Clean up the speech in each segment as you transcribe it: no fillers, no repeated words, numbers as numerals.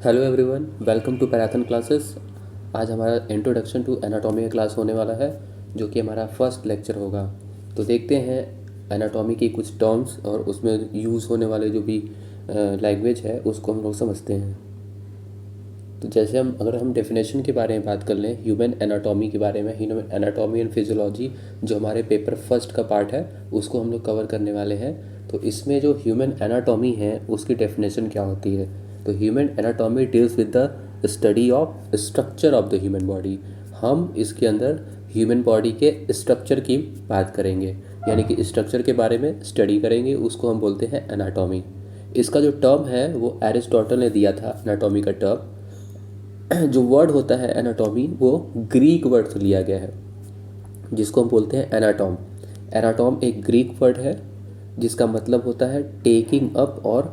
Hello everyone, welcome to पैराथन classes. आज हमारा इंट्रोडक्शन टू एनाटॉमी का क्लास होने वाला है, जो कि हमारा फर्स्ट लेक्चर होगा। तो देखते हैं एनाटॉमी की कुछ टर्म्स और उसमें यूज़ होने वाले जो भी लैंग्वेज है उसको हम लोग समझते हैं। तो जैसे अगर हम डेफिनेशन के बारे में बात कर लें, ह्यूमन एनाटॉमी के बारे में, ह्यूमन एनाटॉमी एंड फिजियोलॉजी जो हमारे पेपर फर्स्ट का पार्ट है उसको हम लोग कवर करने वाले हैं। तो इसमें जो ह्यूमन एनाटॉमी है उसकी डेफिनेशन क्या होती है। तो human anatomy deals with the study of structure of the human body. हम इसके अंदर ह्यूमन बॉडी के स्ट्रक्चर की बात करेंगे, यानी कि स्ट्रक्चर के बारे में स्टडी करेंगे, उसको हम बोलते हैं एनाटॉमी। इसका जो टर्म है वो एरिस्टोटल ने दिया था एनाटॉमी का टर्म। जो वर्ड होता है एनाटॉमी वो ग्रीक वर्ड से लिया गया है, जिसको हम बोलते हैं एनाटॉम। एनाटॉम एक ग्रीक वर्ड है जिसका मतलब होता है टेकिंग अप और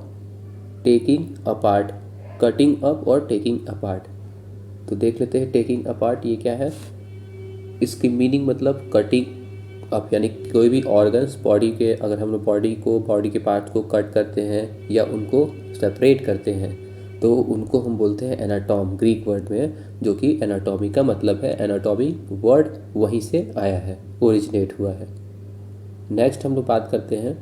टेकिंग अपार्ट, कटिंग अप और टेकिंग अपार्ट। तो देख लेते हैं टेकिंग अपार्ट ये क्या है। इसकी मीनिंग मतलब कटिंग अप, यानी कोई भी ऑर्गन्स बॉडी के, अगर हम लोग बॉडी के पार्ट को कट करते हैं या उनको सेपरेट करते हैं तो उनको हम बोलते हैं एनाटॉम, ग्रीक वर्ड में, जो कि एनाटॉमी का मतलब है। एनाटॉमी वर्ड वहीं से आया है, ओरिजिनेट हुआ है। नेक्स्ट हम लोग बात करते हैं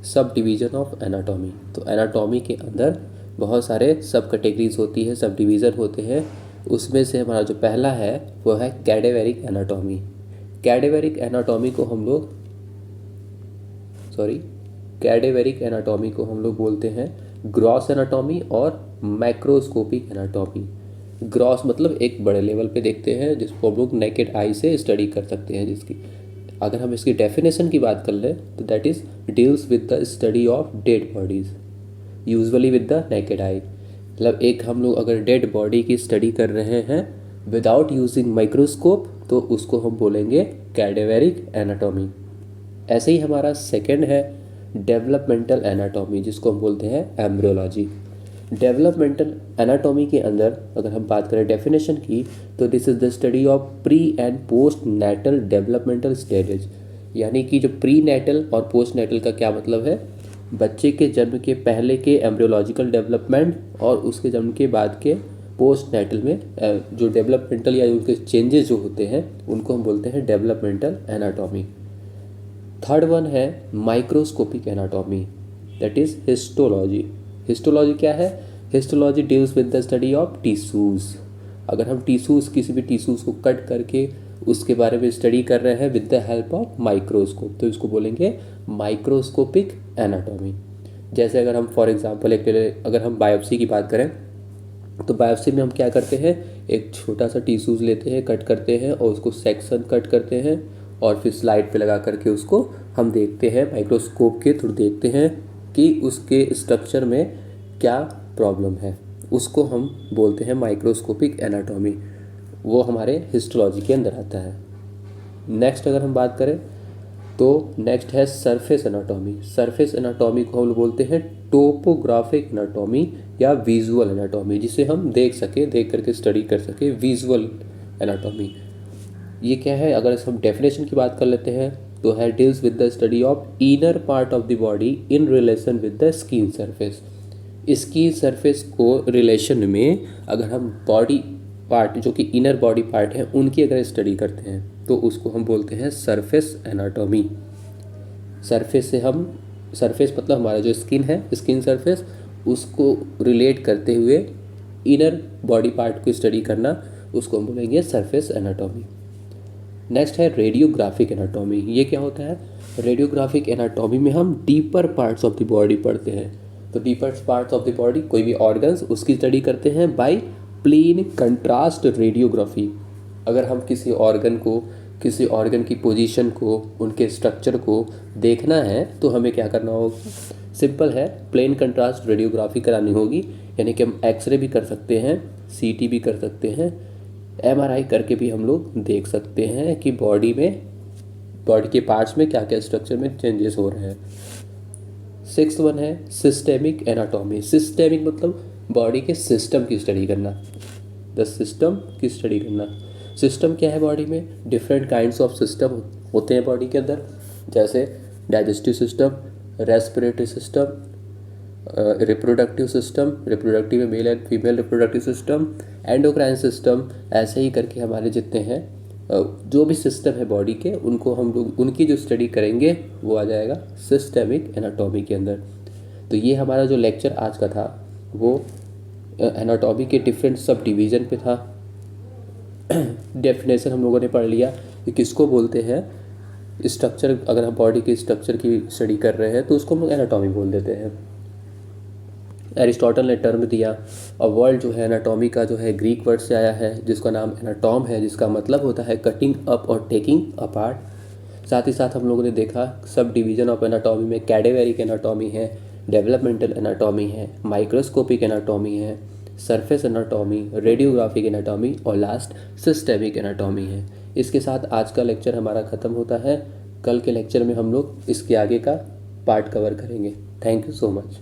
सब डिवीज़न ऑफ एनाटॉमी। तो एनाटॉमी के अंदर बहुत सारे सब कैटेगरीज होती है, सब डिवीज़न होते हैं। उसमें से हमारा जो पहला है वो है कैडेवेरिक एनाटॉमी। कैडेवेरिक एनाटॉमी को हम लोग कैडेवेरिक एनाटॉमी को हम लोग बोलते हैं ग्रॉस एनाटॉमी और माइक्रोस्कोपिक एनाटॉमी। ग्रॉस मतलब एक बड़े लेवल पे देखते हैं, जिसको हम लोग नेकेड आई से स्टडी कर सकते हैं। जिसकी अगर हम इसकी डेफिनेशन की बात कर लें तो that is deals with the study of dead bodies usually with the naked eye. मतलब एक हम लोग अगर डेड बॉडी की स्टडी कर रहे हैं विदाउट यूजिंग माइक्रोस्कोप तो उसको हम बोलेंगे कैडेवेरिक एनाटॉमी। ऐसे ही हमारा सेकंड है डेवलपमेंटल एनाटॉमी, जिसको हम बोलते हैं एम्ब्रियोलॉजी। डेवलपमेंटल एनाटॉमी के अंदर अगर हम बात करें डेफिनेशन की तो this is the study of pre and postnatal developmental stages. यानी कि जो प्री नेटल और पोस्ट नेटल का क्या मतलब है, बच्चे के जन्म के पहले के एम्ब्रियोलॉजिकल डेवलपमेंट और उसके जन्म के बाद के पोस्ट नेटल में जो डेवलपमेंटल या उनके चेंजेस जो होते हैं उनको हम बोलते हैं डेवलपमेंटल एनाटॉमी। थर्ड वन है microscopic anatomy, that is histology. Histology क्या है? Histology deals with the study of tissues. अगर हम टिश्यूज़, किसी भी टिश्यूज़ को कट करके उसके बारे में स्टडी कर रहे हैं with the help of microscope तो इसको बोलेंगे माइक्रोस्कोपिक एनाटॉमी। जैसे अगर हम फॉर एग्जांपल अगर हम बायोप्सी की बात करें तो बायोप्सी में हम क्या करते हैं, एक छोटा सा टिश्यूज़ लेते हैं, कट करते हैं और उसको सेक्शन कट करते हैं और फिर स्लाइड पे लगा करके उसको हम देखते हैं, माइक्रोस्कोप के थ्रू देखते हैं कि उसके स्ट्रक्चर में क्या प्रॉब्लम है। उसको हम बोलते हैं माइक्रोस्कोपिक एनाटॉमी। वो हमारे हिस्टोलॉजी के अंदर आता है। नेक्स्ट अगर हम बात करें तो नेक्स्ट है सरफेस एनाटॉमी। सरफेस एनाटॉमी को हम लोग बोलते हैं टोपोग्राफिक एनाटॉमी या विजुअल एनाटॉमी, जिसे हम देख करके स्टडी कर सके, विजुअल एनाटॉमी। ये क्या है? अगर हम डेफिनेशन की बात कर लेते हैं तो है deals with the study of inner part of the body in relation with the skin surface. Skin surface को रिलेशन में अगर हम बॉडी पार्ट जो कि इनर बॉडी पार्ट है उनकी अगर स्टडी करते हैं तो उसको हम बोलते हैं सरफेस एनाटॉमी। सरफेस मतलब हमारा जो स्किन है, स्किन सरफेस, उसको रिलेट करते हुए इनर बॉडी पार्ट को स्टडी करना, उसको हम बोलेंगे सरफेस एनाटॉमी। नेक्स्ट है रेडियोग्राफिक एनाटॉमी। ये क्या होता है? रेडियोग्राफिक एनाटॉमी में हम deeper parts of the body पढ़ते हैं। तो deeper parts of the body, कोई भी ऑर्गन्स, उसकी स्टडी करते हैं बाय प्लेन कंट्रास्ट रेडियोग्राफी। अगर हम किसी ऑर्गन की पोजीशन को, उनके स्ट्रक्चर को देखना है तो हमें क्या करना होगा? सिंपल है, प्लेन कंट्रास्ट रेडियोग्राफी करानी होगी। यानी कि हम एक्सरे भी कर सकते हैं, सीटी भी कर सकते हैं, एमआरआई करके भी हम लोग देख सकते हैं कि बॉडी के पार्ट्स में क्या क्या स्ट्रक्चर में चेंजेस हो रहे हैं। सिक्स्थ वन है सिस्टेमिक एनाटॉमी। सिस्टेमिक मतलब बॉडी के सिस्टम की स्टडी करना, द सिस्टम की स्टडी करना। सिस्टम क्या है? बॉडी में डिफरेंट काइंड्स ऑफ सिस्टम होते हैं बॉडी के अंदर, जैसे digestive system, respiratory system, reproductive system, reproductive में male and female reproductive system, endocrine system, ऐसे ही करके हमारे जितने हैं जो भी सिस्टम है बॉडी के, उनको हम लोग उनकी जो स्टडी करेंगे वो आ जाएगा सिस्टेमिक एनाटॉमी के अंदर। तो ये हमारा जो लेक्चर आज का था वो एनाटॉमी के डिफरेंट सब डिवीज़न पे था। डेफिनेशन हम लोगों ने पढ़ लिया कि किसको बोलते हैं स्ट्रक्चर, अगर हम बॉडी के स्ट्रक्चर की स्टडी कर रहे हैं तो उसको हम लोग एनाटॉमी बोल देते हैं। एरिस्टोटल ने टर्म दिया, और वर्ड जो है एनाटॉमी का जो है ग्रीक वर्ड से आया है जिसका नाम एनाटॉम है, जिसका मतलब होता है कटिंग अप और टेकिंग अपार्ट। साथ ही साथ हम लोगों ने देखा सब डिवीज़न ऑफ एनाटॉमी में कैडेवेरिक एनाटॉमी है, डेवलपमेंटल एनाटॉमी है, माइक्रोस्कोपिक एनाटॉमी है, सरफेस एनाटॉमी, रेडियोग्राफिक एनाटॉमी और लास्ट सिस्टेमिक एनाटॉमी है। इसके साथ आज का लेक्चर हमारा ख़त्म होता है। कल के लेक्चर में हम लोग इसके आगे का पार्ट कवर करेंगे। Thank you so much.